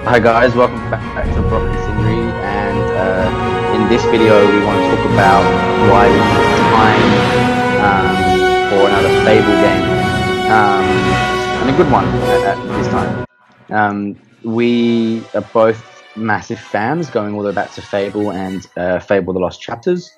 Hi guys, welcome back to Broccoli Scenery, and in this video we want to talk about why we think it's time for another Fable game, and a good one at this time. We are both massive fans, going all the way back to Fable and Fable: The Lost Chapters.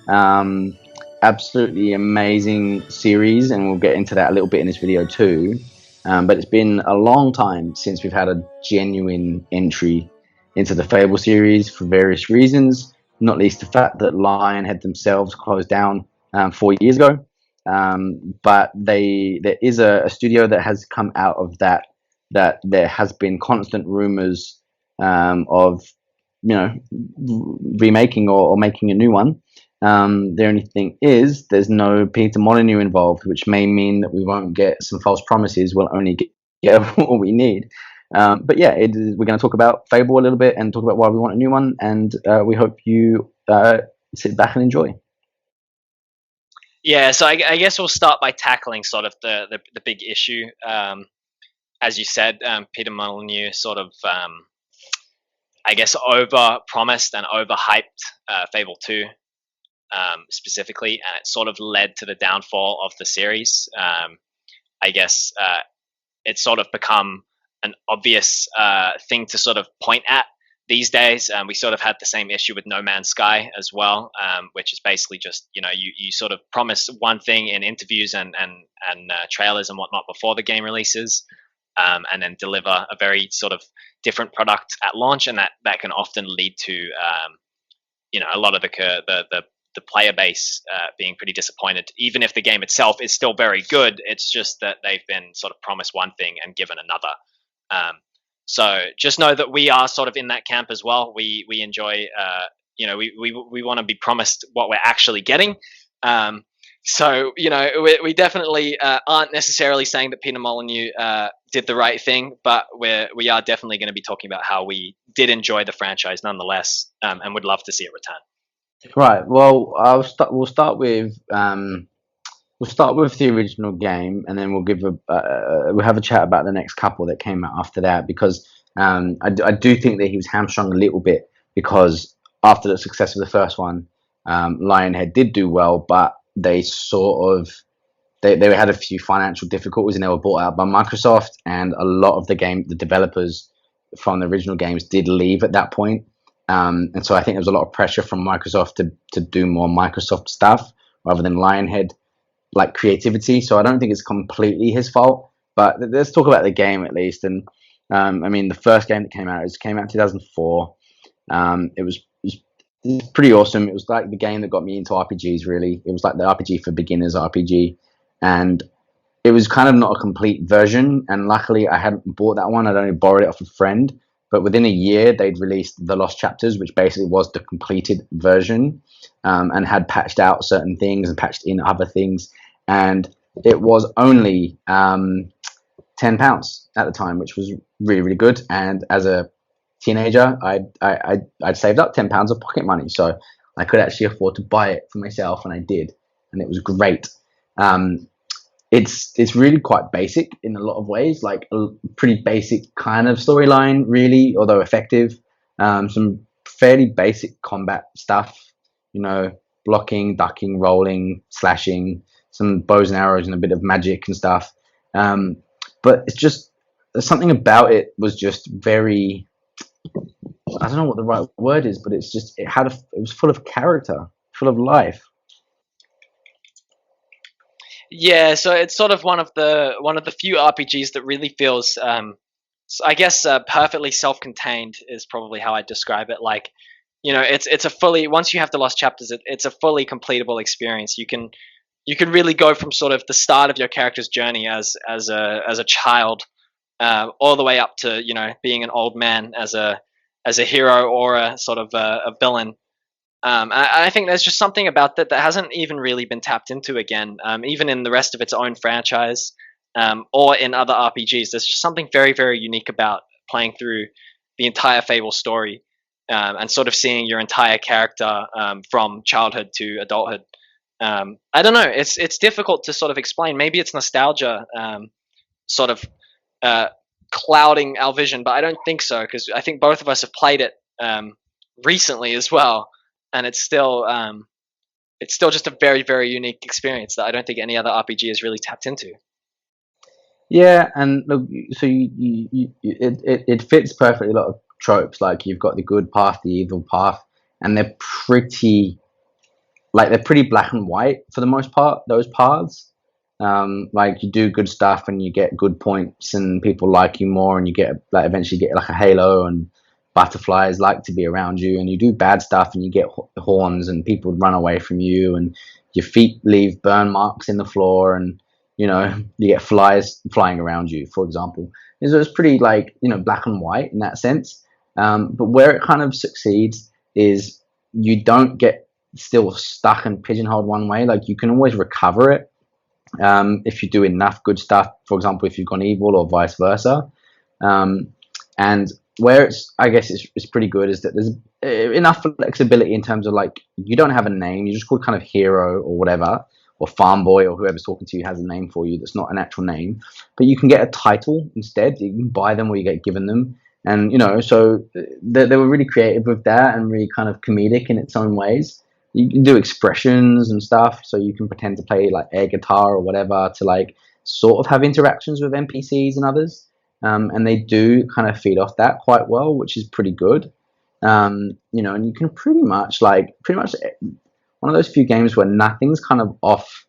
Um, Absolutely amazing series, and we'll get into that a little bit in this video too. But it's been a long time since we've had a genuine entry into the Fable series for various reasons, not least the fact that Lionhead themselves closed down 4 years ago. But there is a studio that has come out of that there has been constant rumors of remaking or making a new one. The only thing is, there's no Peter Molyneux involved, which may mean that we won't get some false promises. We'll only get what we need. But yeah, we're going to talk about Fable a little bit and talk about why we want a new one. And we hope you sit back and enjoy. Yeah, so I guess we'll start by tackling sort of the big issue. As you said, Peter Molyneux sort of, I guess, over promised and overhyped Fable 2 specifically, and it sort of led to the downfall of the series. I guess it's sort of become an obvious thing to sort of point at these days. We sort of had the same issue with No Man's Sky as well, which is basically just, you sort of promise one thing in interviews and trailers and whatnot before the game releases, and then deliver a very sort of different product at launch, and that can often lead to a lot of the player base being pretty disappointed. Even if the game itself is still very good, it's just that they've been sort of promised one thing and given another. So just know that we are sort of in that camp as well. We enjoy, we want to be promised what we're actually getting. So we definitely aren't necessarily saying that Peter Molyneux did the right thing, but we are definitely going to be talking about how we did enjoy the franchise nonetheless, and would love to see it return. Right. Well, we'll start with the original game, and then we'll have a chat about the next couple that came out after that, because I do think that he was hamstrung a little bit, because after the success of the first one, Lionhead did do well, but they they had a few financial difficulties, and they were bought out by Microsoft, and a lot of the developers from the original games did leave at that point. And so I think there was a lot of pressure from Microsoft to do more Microsoft stuff rather than Lionhead like creativity. So I don't think it's completely his fault. But let's talk about the game at least. And I mean, the first game that came out in 2004. It was pretty awesome. It was like the game that got me into RPGs. Really, it was like the RPG for beginners RPG, and it was kind of not a complete version. And luckily, I hadn't bought that one. I'd only borrowed it off a friend. But within a year, they'd released The Lost Chapters, which basically was the completed version, and had patched out certain things and patched in other things. And it was only £10 at the time, which was really, really good. And as a teenager, I'd saved up £10 of pocket money, so I could actually afford to buy it for myself, and I did, and it was great. It's really quite basic in a lot of ways, like a pretty basic kind of storyline, really, although effective. Some fairly basic combat stuff, blocking, ducking, rolling, slashing, some bows and arrows, and a bit of magic and stuff. But it's just something about it was just very. I don't know what the right word is, but it was full of character, full of life. Yeah, so it's sort of one of the few RPGs that really feels, I guess, perfectly self-contained is probably how I describe it. Like, it's a fully, once you have the Lost Chapters, it's a fully completable experience. You can really go from sort of the start of your character's journey as a child, all the way up to being an old man as a hero or a sort of a villain. I think there's just something about that hasn't even really been tapped into again, even in the rest of its own franchise, or in other RPGs. There's just something very, very unique about playing through the entire Fable story, and sort of seeing your entire character from childhood to adulthood. I don't know. It's difficult to sort of explain. Maybe it's nostalgia, sort of clouding our vision, but I don't think so because I think both of us have played it recently as well, and it's still just a very very unique experience that I don't think any other RPG has really tapped into. Yeah, and look, so it fits perfectly a lot of tropes. Like you've got the good path, the evil path, and they're pretty black and white for the most part. Those paths, like you do good stuff and you get good points, and people like you more, and you get like eventually get like a halo, and butterflies like to be around you. And you do bad stuff and you get horns, and people run away from you, and your feet leave burn marks in the floor, and you get flies flying around you, for example. So it's pretty like black and white in that sense. But where it kind of succeeds is you don't get still stuck and pigeonholed one way. Like you can always recover it if you do enough good stuff. For example, if you've gone evil or vice versa. Um, and where I guess it's pretty good is that there's enough flexibility in terms of like you don't have a name. You're just called kind of hero or whatever, or farm boy, or whoever's talking to you has a name for you that's not an actual name. But you can get a title instead. You can buy them or you get given them. And so they were really creative with that and really kind of comedic in its own ways. You can do expressions and stuff, so you can pretend to play like air guitar or whatever to like sort of have interactions with NPCs and others. And they do kind of feed off that quite well, which is pretty good. And you can pretty much one of those few games where nothing's kind of off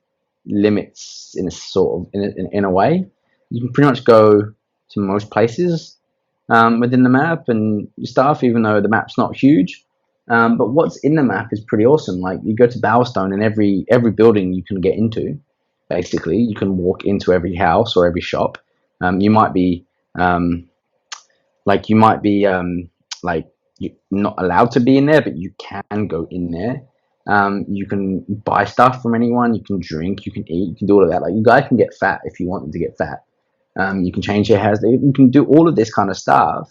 limits in a sort of in a way. You can pretty much go to most places within the map and stuff, even though the map's not huge. But what's in the map is pretty awesome. Like you go to Bowerstone, and every building you can get into, basically, you can walk into every house or every shop. You might be like you might be like you're not allowed to be in there, but you can go in there. You can buy stuff from anyone. You can drink. You can eat. You can do all of that. Like you guys can get fat if you want them to get fat. You can change your hair. You can do all of this kind of stuff.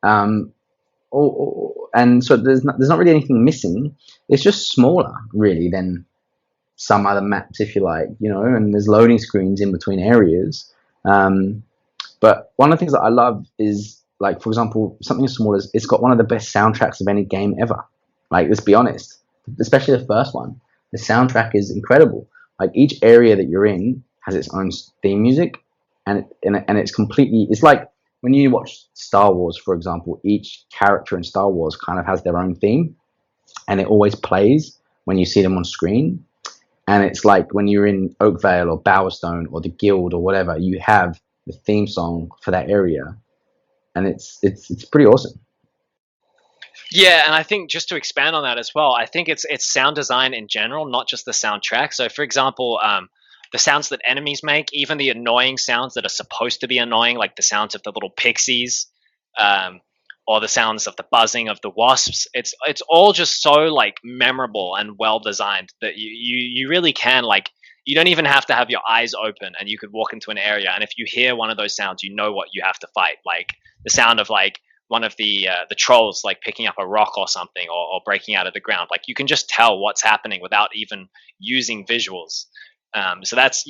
Um, and so there's not really anything missing. It's just smaller, really, than some other maps, if you like, And there's loading screens in between areas. But one of the things that I love is, like, for example, something as small as it's got one of the best soundtracks of any game ever. Like, let's be honest, especially the first one. The soundtrack is incredible. Like, each area that you're in has its own theme music, and it's completely. It's like when you watch Star Wars, for example. Each character in Star Wars kind of has their own theme, and it always plays when you see them on screen. And it's like when you're in Oakvale or Bowerstone or the Guild or whatever, you have the theme song for that area, and it's pretty awesome. Yeah, and I think just to expand on that as well, I think it's sound design in general, not just the soundtrack. So, for example, the sounds that enemies make, even the annoying sounds that are supposed to be annoying, like the sounds of the little pixies, um, or the sounds of the buzzing of the wasps. It's all just so like memorable and well designed that you really can like you don't even have to have your eyes open and you could walk into an area and if you hear one of those sounds, you know what you have to fight. Like the sound of like one of the trolls like picking up a rock or something or breaking out of the ground. Like you can just tell what's happening without even using visuals. So that's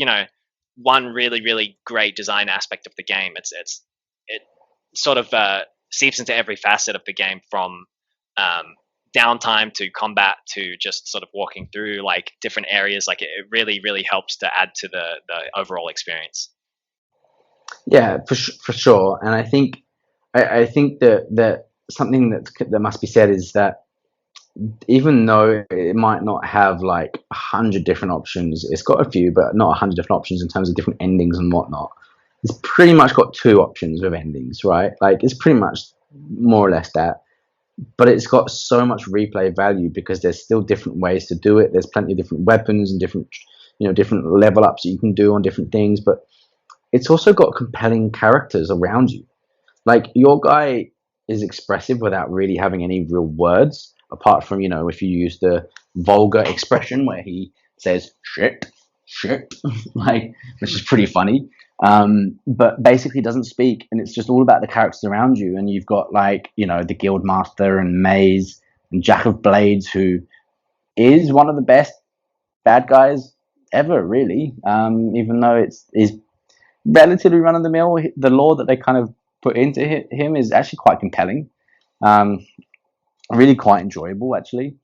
one really really great design aspect of the game. It sort of seeps into every facet of the game from um, downtime to combat to just sort of walking through like different areas. Like it really really helps to add to the overall experience. Yeah, for sure. And I think that something that must be said is that even though it might not have like 100 different options, it's got a few, but not 100 different options in terms of different endings and whatnot. It's pretty much got two options with endings, right? Like it's pretty much more or less that. But it's got so much replay value because there's still different ways to do it. There's plenty of different weapons and different level ups that you can do on different things. But it's also got compelling characters around you. Like your guy is expressive without really having any real words, apart from if you use the vulgar expression where he says shit, like which is pretty funny. But basically doesn't speak, and it's just all about the characters around you. And you've got like the guild master and Maze and Jack of Blades, who is one of the best bad guys ever, really. Even though it's is relatively run of the mill, the lore that they kind of put into him is actually quite compelling, um, really quite enjoyable actually.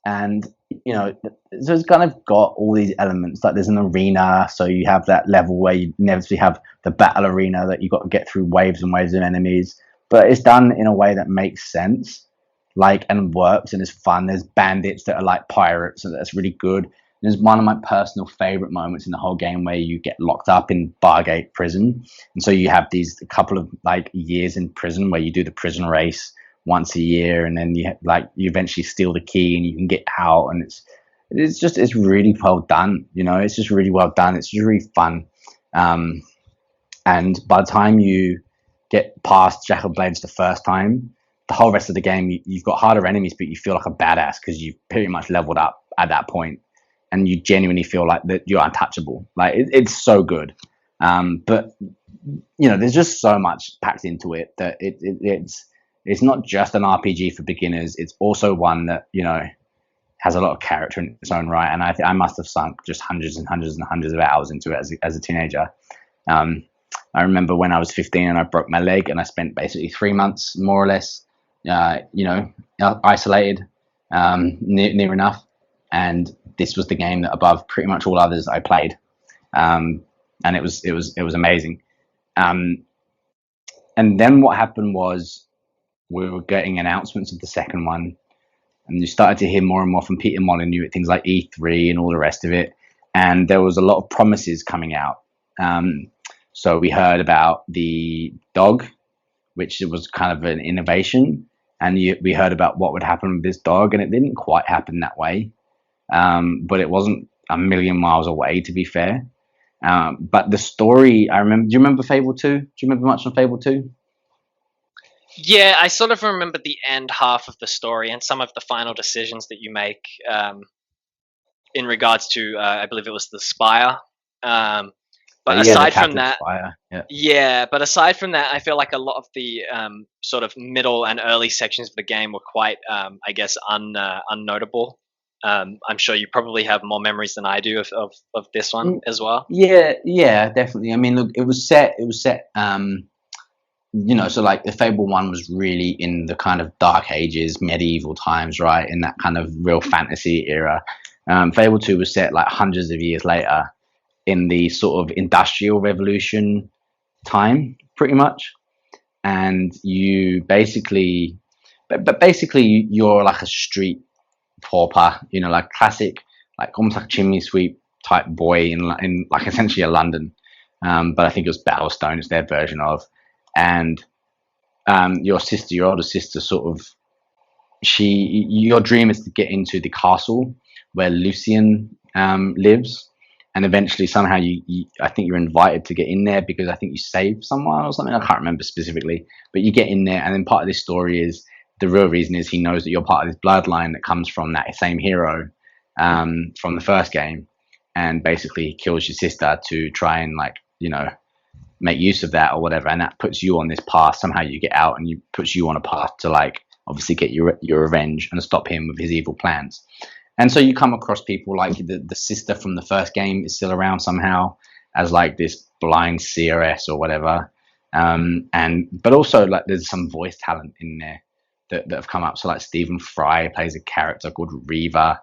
And so it's kind of got all these elements. Like there's an arena, so you have that level where you inevitably have the battle arena that you've got to get through waves and waves of enemies. But it's done in a way that makes sense, like, and works and is fun. There's bandits that are like pirates, and that's really good. There's one of my personal favorite moments in the whole game where you get locked up in Bargate prison, and so you have these couple of like years in prison where you do the prison race once a year, and then you eventually steal the key and you can get out, and it's really well done. It's just really well done. It's just really fun. Um, and by the time you get past Jack of Blades the first time, the whole rest of the game, you've got harder enemies, but you feel like a badass because you've pretty much leveled up at that point, and you genuinely feel like that you're untouchable. Like it's so good. But there's just so much packed into it that it's not just an RPG for beginners. It's also one that has a lot of character in its own right. And I must have sunk just hundreds and hundreds and hundreds of hours into it as a teenager. I remember when I was 15 and I broke my leg, and I spent basically 3 months, more or less, isolated, near enough. And this was the game that above pretty much all others I played, and it was amazing. And then what happened was we were getting announcements of the second one, and you started to hear more and more from Peter Molyneux at things like E3 and all the rest of it. And there was a lot of promises coming out. So we heard about the dog, which was kind of an innovation, and we heard about what would happen with this dog, and it didn't quite happen that way. But it wasn't a million miles away, to be fair. But the story, I remember. Do you remember Fable 2? Do you remember much on Fable 2? Yeah, I sort of remember the end half of the story and some of the final decisions that you make in regards to, I believe it was the Spire. But aside from that, Spire. Yeah. yeah, but aside from that, I feel like a lot of the sort of middle and early sections of the game were quite, I guess, unnotable. I'm sure you probably have more memories than I do of this one as well. Yeah, definitely. I mean, look, it was set. So like the Fable 1 was really in the kind of dark ages, medieval times, right? In that kind of real fantasy era. Fable 2 was set like hundreds of years later in the sort of industrial revolution time, pretty much. And you basically, but basically you're like a street pauper, like classic, like almost like chimney sweep type boy in like essentially a London. But I think it was Battlestone, it's their version of. And your older sister, sort of, your dream is to get into the castle where Lucian lives, and eventually somehow I think you're invited to get in there because I think you save someone or something. I can't remember specifically, but you get in there, and then part of this story is the real reason is he knows that you're part of this bloodline that comes from that same hero from the first game, and basically he kills your sister to try and make use of that or whatever, and that puts you on this path. Somehow you get out, and you puts you on a path to obviously get your revenge and stop him with his evil plans. And so you come across people like the sister from the first game is still around somehow as like this blind CRS or whatever. But also like there's some voice talent in there that have come up. So like Stephen Fry plays a character called Reaver,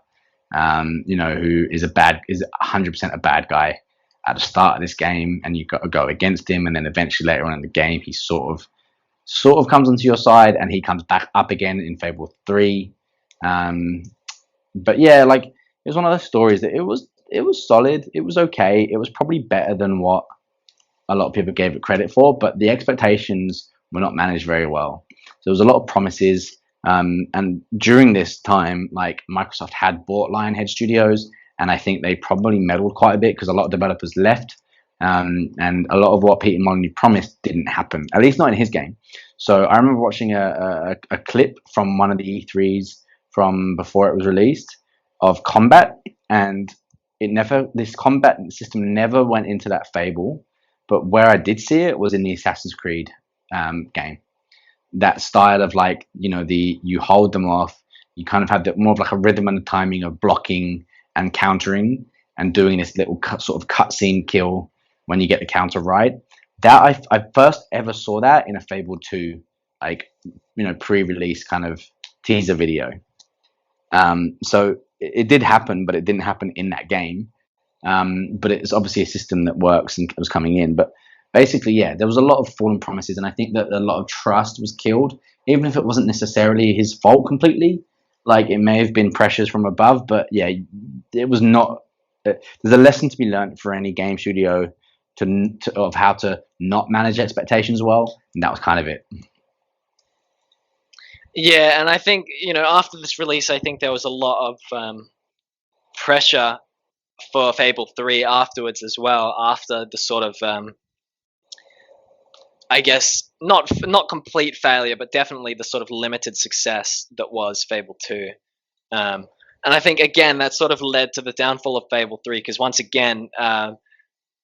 who is 100% a bad guy at the start of this game, and you've got to go against him, and then eventually later on in the game he sort of comes onto your side, and he comes back up again in Fable 3. But yeah, like it was one of those stories that it was solid, it was okay, it was probably better than what a lot of people gave it credit for, but the expectations were not managed very well. So there was a lot of promises, and during this time, like Microsoft had bought Lionhead Studios, and I think they probably meddled quite a bit because a lot of developers left, and a lot of what Peter Molyneux promised didn't happen, at least not in his game. So I remember watching a clip from one of the E3s from before it was released of combat, and this combat system never went into that Fable, but where I did see it was in the Assassin's Creed game. That style of you hold them off, you kind of have more of like a rhythm and the timing of blocking and countering and doing this little sort of cutscene kill when you get the counter right. that I first ever saw that in a Fable 2, like, pre-release kind of teaser video. So it did happen, but it didn't happen in that game. But it's obviously a system that works and was coming in. But basically, yeah, there was a lot of fallen promises, and I think that a lot of trust was killed, even if it wasn't necessarily his fault completely. Like, it may have been pressures from above, but yeah, it was not. There's a lesson to be learned for any game studio of how to not manage expectations well, and that was kind of it. Yeah, and I think after this release, I think there was a lot of pressure for Fable 3 afterwards as well. After the sort of I guess not complete failure, but definitely the sort of limited success that was Fable 2. And I think again that sort of led to the downfall of Fable 3, because once again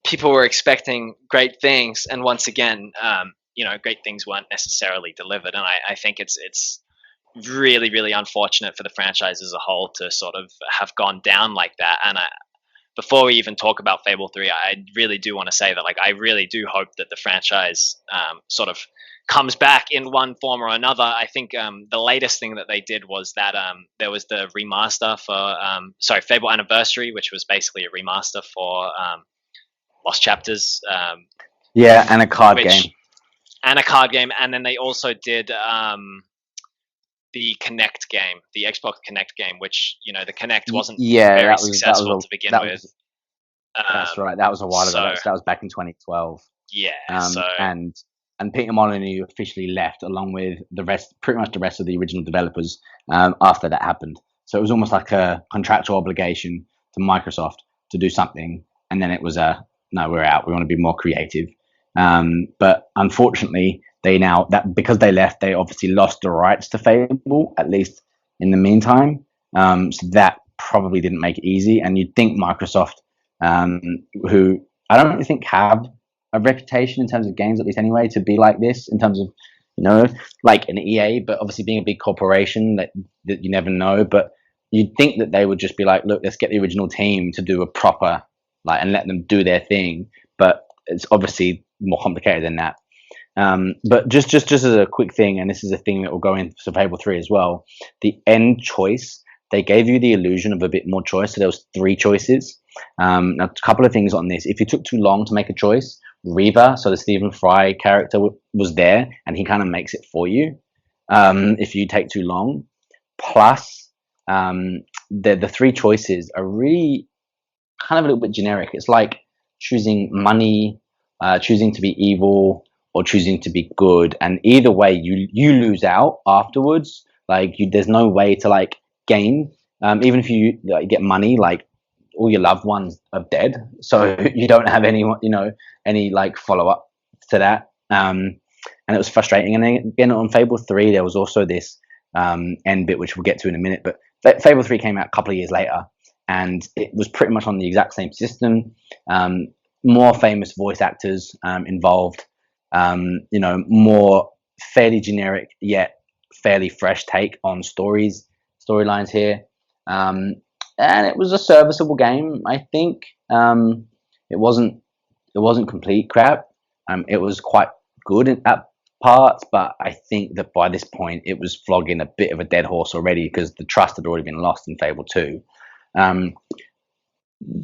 people were expecting great things, and once again great things weren't necessarily delivered. And I think it's really, really unfortunate for the franchise as a whole to sort of have gone down like that. And before we even talk about Fable 3, I really do want to say that, like, I really do hope that the franchise sort of comes back in one form or another. I think the latest thing that they did was that there was the remaster for Fable Anniversary, which was basically a remaster for Lost Chapters. Yeah, and a card game. And a card game, and then they also did the Kinect game, the Xbox Kinect game, which the Kinect wasn't very successful to begin with. That's right. That was a while ago. That was back in 2012. Yeah. And Peter Molyneux officially left, along with pretty much the rest of the original developers, after that happened. So it was almost like a contractual obligation to Microsoft to do something, and then it was no, we're out. We want to be more creative. But unfortunately, because they left, they obviously lost the rights to Fable, at least in the meantime. So that probably didn't make it easy. And you'd think Microsoft, who I don't really think have a reputation in terms of games, at least anyway, to be like this in terms of, like an EA, but obviously being a big corporation that you never know. But you'd think that they would just be like, look, let's get the original team to do a proper, and let them do their thing. But it's obviously more complicated than that. But just as a quick thing, and this is a thing that will go into Fable 3 as well, the end choice, they gave you the illusion of a bit more choice. So there was 3 choices. Now, a couple of things on this. If you took too long to make a choice, Reva, so the Stephen Fry character, was there, and he kind of makes it for you if you take too long. Plus, the 3 choices are really kind of a little bit generic. It's like choosing money, choosing to be evil, or choosing to be good, and either way you lose out afterwards. Like, there's no way to gain, even if you get money. Like, all your loved ones are dead, so you don't have any follow up to that. And it was frustrating. And then again, on Fable 3 there was also this end bit, which we'll get to in a minute. But Fable 3 came out a couple of years later, and it was pretty much on the exact same system. More famous voice actors involved. More fairly generic yet fairly fresh take on storylines here. And it was a serviceable game. I think it wasn't complete crap. It was quite good at parts, but I think that by this point it was flogging a bit of a dead horse already, because the trust had already been lost in Fable 2.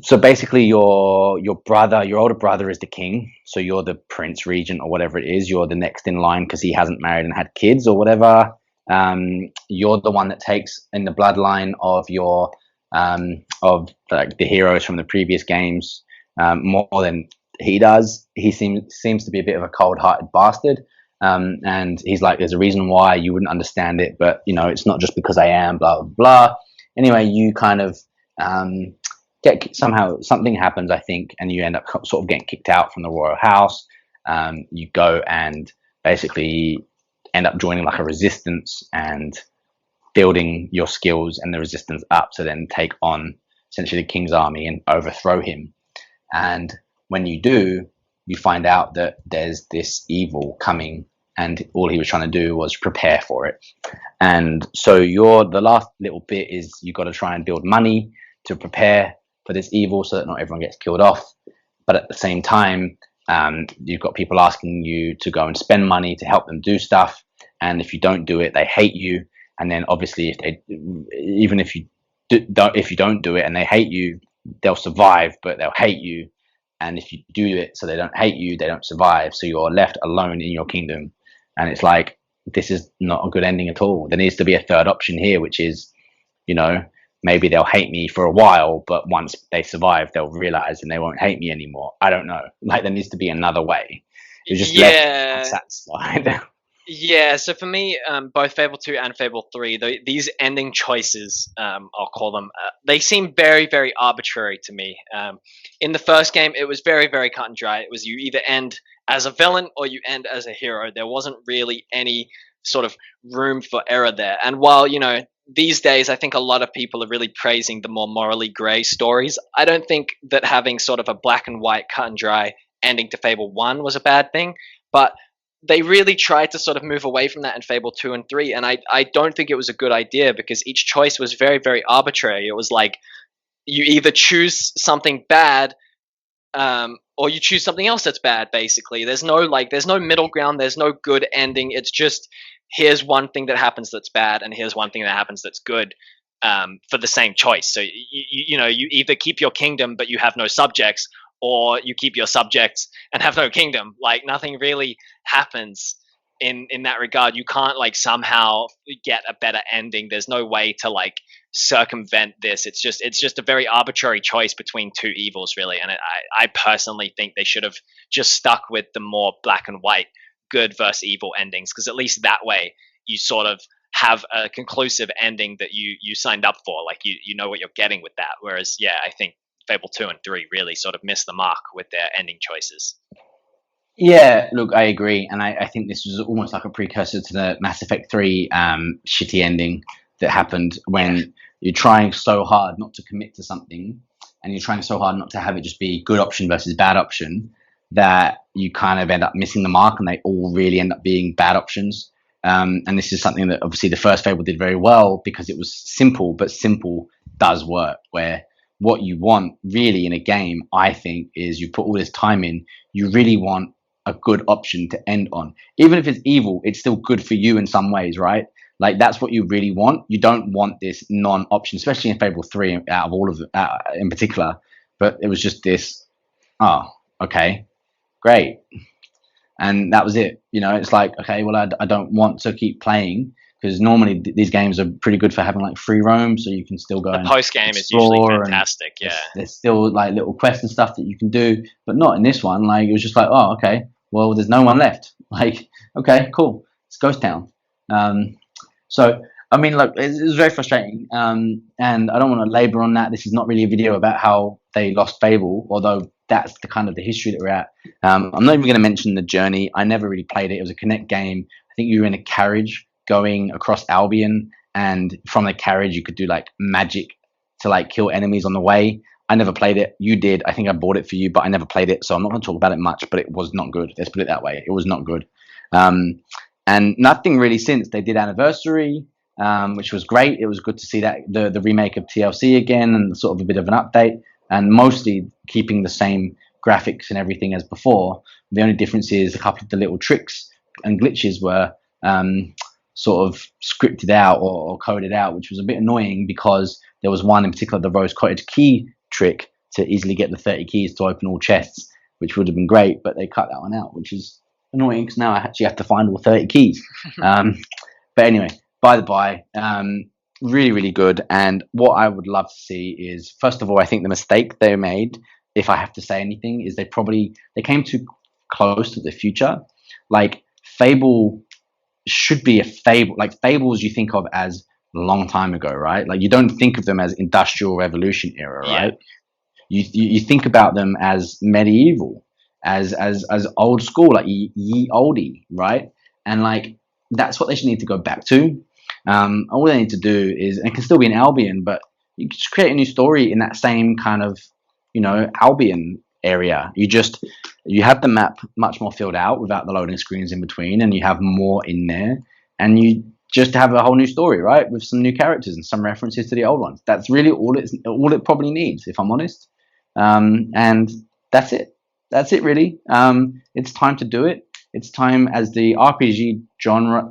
So basically, your older brother is the king. So you're the prince regent or whatever it is. You're the next in line because he hasn't married and had kids or whatever. You're the one that takes in the bloodline of your the heroes from the previous games more than he does. He seems to be a bit of a cold-hearted bastard. And he's like, there's a reason why you wouldn't understand it, but it's not just because I am blah blah blah. Anyway, you kind of somehow something happens, I think, and you end up sort of getting kicked out from the royal house. You go and basically end up joining like a resistance and building your skills and the resistance up to then take on essentially the king's army and overthrow him. And when you do, you find out that there's this evil coming, and all he was trying to do was prepare for it. And so the last little bit is you got to try and build money to prepare for this evil so that not everyone gets killed off. But at the same time, You've got people asking you to go and spend money to help them do stuff, and if you don't do it, they hate you. And then obviously, even if if you don't do it and they hate you, they'll survive, but they'll hate you. And if you do it, so they don't hate you, they don't survive. So you're left alone in your kingdom, and it's like this is not a good ending at all. There needs to be a third option here, which is, you know, maybe they'll hate me for a while, but once they survive, they'll realize and they won't hate me anymore. I don't know. Like there needs to be another way. You're just left Yeah, unsatisfied. yeah. So for me, both Fable 2 and Fable 3, these ending choices, I'll call them, they seem very, very arbitrary to me. In the first game, it was very, very cut and dry. It was you either end as a villain or you end as a hero. There wasn't really any sort of room for error there. And while, these days, I think a lot of people are really praising the more morally grey stories. I don't think that having sort of a black and white, cut and dry ending to Fable 1 was a bad thing, but they really tried to sort of move away from that in Fable 2 and 3, and I don't think it was a good idea because each choice was very, very arbitrary. It was like you either choose something bad or you choose something else that's bad. Basically, there's no middle ground. There's no good ending. It's just here's one thing that happens that's bad, and here's one thing that happens that's good for the same choice. So you either keep your kingdom but you have no subjects, or you keep your subjects and have no kingdom. Like nothing really happens in that regard. You can't like somehow get a better ending. There's no way to like circumvent this. It's just a very arbitrary choice between two evils, really. And I personally think they should have just stuck with the more black and white, good versus evil endings, because at least that way you sort of have a conclusive ending that you signed up for. Like you know what you're getting with that. Whereas, yeah, I think Fable 2 and 3 really sort of missed the mark with their ending choices. Yeah, look, I agree, and I think this was almost like a precursor to the Mass Effect 3 shitty ending that happened when you're trying so hard not to commit to something, and you're trying so hard not to have it just be good option versus bad option, that you kind of end up missing the mark, and they all really end up being bad options. And this is something that obviously the first Fable did very well because it was simple, but simple does work. Where what you want really in a game, I think, is you put all this time in, you really want a good option to end on. Even if it's evil, it's still good for you in some ways, right? Like that's what you really want. You don't want this non-option, especially in Fable 3 out of all of them in particular. But it was just this, oh, okay, great. And that was it. It's like, okay, well, I don't want to keep playing because normally these games are pretty good for having like free roam, so you can still go The and post game is usually explore, and fantastic. Yeah. there's still like little quests and stuff that you can do, but not in this one. Like it was just like, oh, okay, well, there's no one left. Like, okay, cool, it's Ghost Town. So I mean, look, it was very frustrating, and I don't want to labor on that. This is not really a video about how they lost Fable, although that's the kind of the history that we're at. I'm not even going to mention the journey. I never really played it. It was a Connect game. I think you were in a carriage going across Albion, and from the carriage you could do like magic to like kill enemies on the way. I never played it. You did. I think I bought it for you, but I never played it, so I'm not going to talk about it much. But it was not good. Let's put it that way. It was not good. And nothing really since. They did Anniversary, which was great. It was good to see that the remake of TLC again, and sort of a bit of an update, and mostly keeping the same graphics and everything as before. The only difference is a couple of the little tricks and glitches were sort of scripted out or coded out, which was a bit annoying because there was one in particular, the Rose Cottage key trick to easily get the 30 keys to open all chests, which would have been great, but they cut that one out, which is annoying because now I actually have to find all 30 keys. But anyway, by the by, really, really good. And what I would love to see is, first of all, I think the mistake they made, if I have to say anything, is they came too close to the future. Like Fable should be a Fable. Like Fables you think of as a long time ago, right? Like you don't think of them as Industrial Revolution era, right? You think about them as medieval, as old school, like ye oldie, right? And like that's what they should need to go back to. All they need to do is, and it can still be an Albion, but you just create a new story in that same kind of, Albion area. You have the map much more filled out without the loading screens in between, and you have more in there, and you just have a whole new story, right, with some new characters and some references to the old ones. That's really all it probably needs, if I'm honest. And that's it. that's it really. It's time to do it. It's time as the RPG genre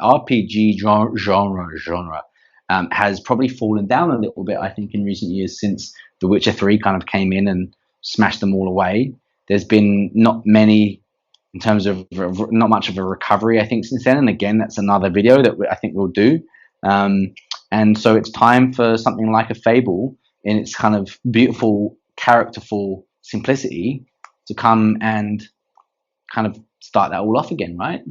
has probably fallen down a little bit. I think in recent years since The Witcher 3 kind of came in and smashed them all away. There's been not many in terms of not much of a recovery, I think, since then. And again, that's another video that I think we'll do. Um, and so it's time for something like a Fable in its kind of beautiful, characterful simplicity to come and kind of start that all off again, right?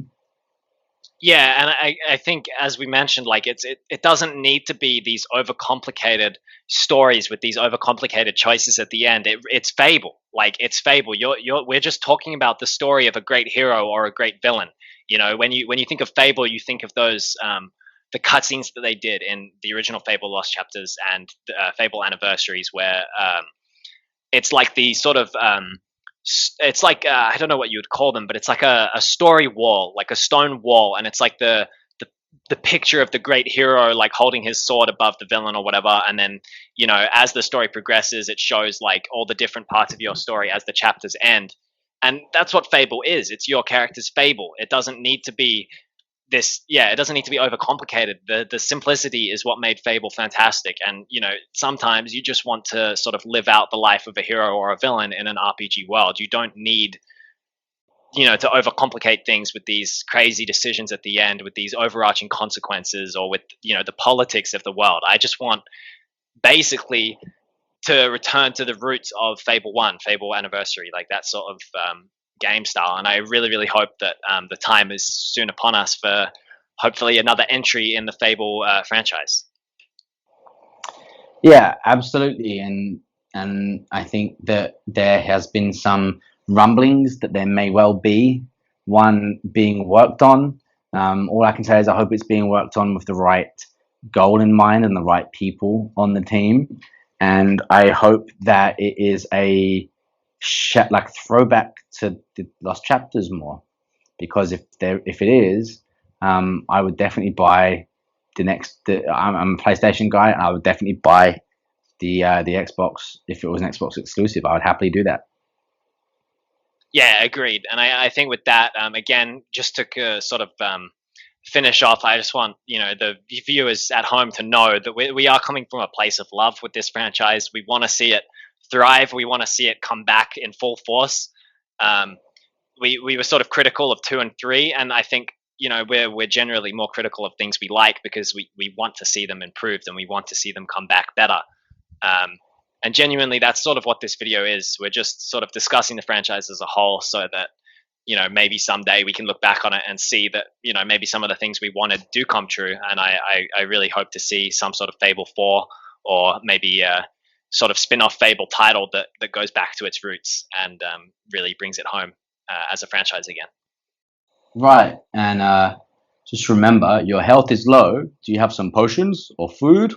Yeah, and I think as we mentioned, like it doesn't need to be these overcomplicated stories with these overcomplicated choices at the end. It's Fable, like it's Fable. We're just talking about the story of a great hero or a great villain. You know, when you think of Fable, you think of those the cutscenes that they did in the original Fable Lost Chapters and Fable Anniversaries, where it's like the sort of it's like I don't know what you would call them, but it's like a story wall, like a stone wall, and it's like the picture of the great hero like holding his sword above the villain or whatever, and then as the story progresses, it shows like all the different parts of your story as the chapters end, and that's what Fable is. It's your character's Fable. It doesn't need to be it doesn't need to be overcomplicated. The simplicity is what made Fable fantastic. And sometimes you just want to sort of live out the life of a hero or a villain in an RPG world. You don't need to overcomplicate things with these crazy decisions at the end, with these overarching consequences, or with the politics of the world. I just want basically to return to the roots of Fable 1, Fable Anniversary, like that sort of game style. And I really, really hope that the time is soon upon us for hopefully another entry in the Fable franchise. Yeah, absolutely. And I think that there has been some rumblings that there may well be one being worked on. All I can say is I hope it's being worked on with the right goal in mind and the right people on the team. And I hope that it is a like throwback to the Lost Chapters more, because if it is, I would definitely buy the next. I'm a PlayStation guy, and I would definitely buy the Xbox if it was an Xbox exclusive. I would happily do that. Yeah, agreed. And I think with that, again, just to sort of finish off, I just want the viewers at home to know that we are coming from a place of love with this franchise. We want to see it thrive. We want to see it come back in full force. Um, we were sort of critical of 2 and 3, and I think we're generally more critical of things we like because we want to see them improved and we want to see them come back better. Um, and genuinely, that's sort of what this video is. We're just sort of discussing the franchise as a whole, so that maybe someday we can look back on it and see that maybe some of the things we wanted do come true. And I really hope to see some sort of Fable 4, or maybe sort of spin-off Fable title that goes back to its roots and really brings it home as a franchise again. Right, and just remember, your health is low. Do you have some potions or food